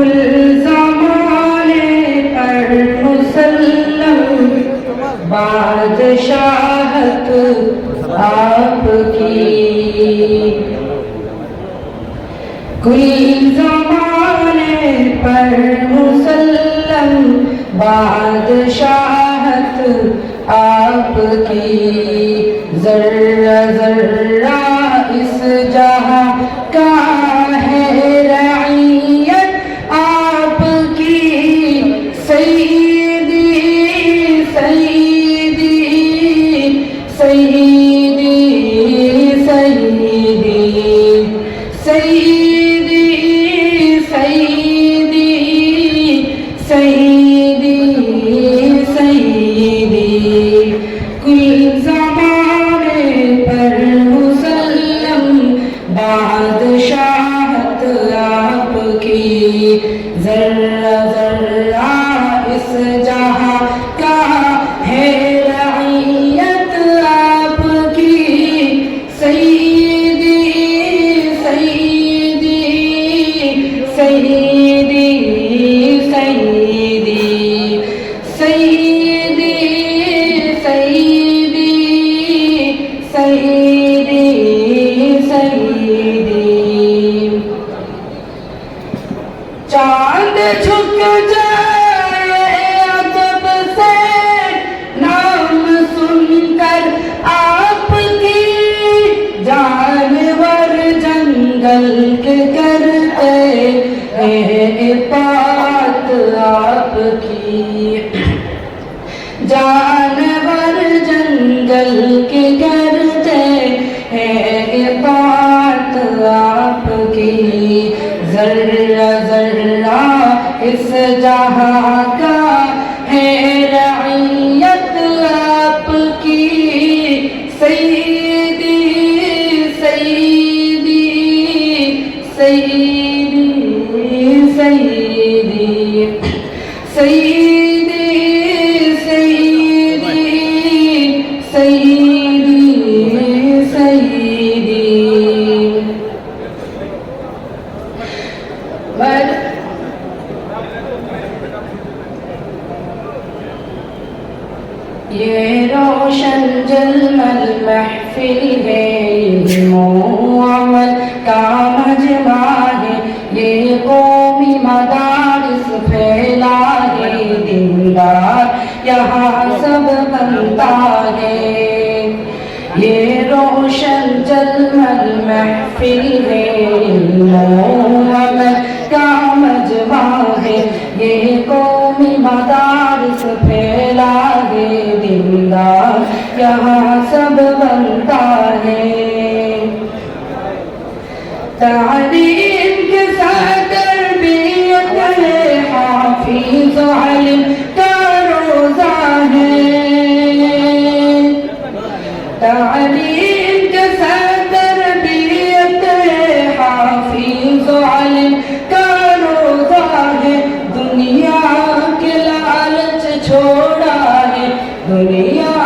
کل زمانے پر مسلم بادشاہت آپ کی، کل زمانے پر مسلم بادشاہت آپ کی، ذرہ ذرہ اس جہاں کا ہے رعیت آپ کی، سیدی سیدی سیدی سیدی سیدی سیدی سیدی سیدی، کل زمانے پر مسلم بادشاہت آپ کی، ذرہ ذرہ اس جہاں کا ہے رعیت آپ کی، سیدی سیدی سیدی سیدی سیدی سیدی سیدی سیدی، چاند جھک جائے ادب سے نام سن کر آپ کی، جانور جنگل کے کرتے ہیں اطاعت آپ کی، جانور جنگل کے کرتے ہیں اطاعت آپ کی، ذرہ ذرہ اس جہاں کا ہے رعیت آپ کی، سیدی سیدی سیدی سیدی سیدی سیدی سیدی سیدی، یہ روشن جلمل محفل ہے، علم و عمل کا مجمع ہے، یہ قومی مدارس پھیلا ہے، دیندار یہاں سب بنتا ہے، یہ روشن جلمل محفل ہے، علم و عمل کا مجمع ہے، یہ قومی مدارس پھیلا ہے، دیندار یہاں سب بنتا ہے، تعلیم کے ساتھ تربیت ہے، حافظ علم کا روزہ ہے، تعلیم کے ساتھ تربیت ہے، حافظ علم کا روزہ ہے، دنیا کے لالچ چھوڑا ہے، دنیا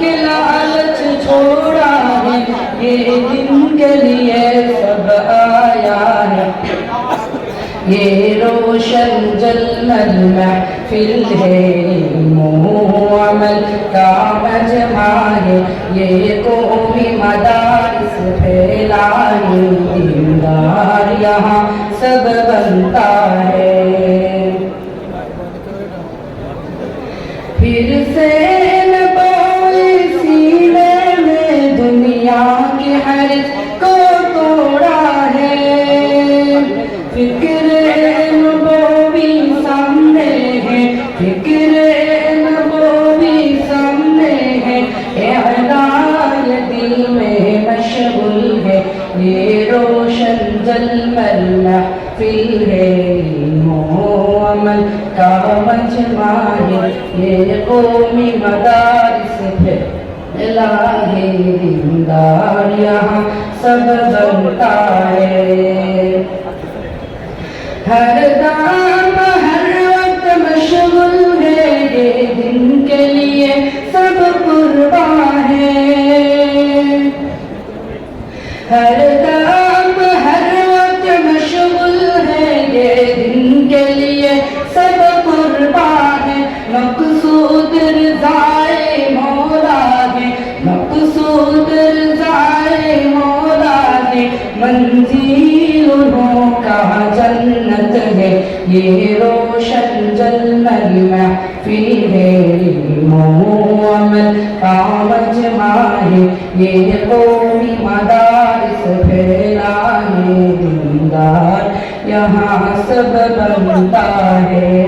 کے لالچ چھوڑا ہے، یہ دن کے لیے سب آیا ہے، یہ روشن جلمل محفل ہے، علم و عمل کا مجمع ہے، یہ قومی مدارس پھیلا ہے، دیندار یہاں سب بنتا ہے، پھر سے نبوی سینے میں دنیا کی حرص کو توڑا ہے، فکر نبوی سامنے ہے، فکر نبوی سامنے ہے، اعلان دل میں مشغول ہے، یہ روشن جلمل محفل ہے، علم و عمل کا مجمع ہے، یہ قومی مدارس پھیلا ہے، دیندار یہاں سب بنتا ہے، ہر دام ہر وقت مشغول ہے، یہ دن کے لیے سب قربان ہے، ہر دام ہر وقت مشغول ہے، یہ دن کے یہ روشن جنت محفل ہے، علم و عمل کا مجمع ہے، یہ قومی مدارس پھیلائے، دیندار یہاں سب بنتا ہے۔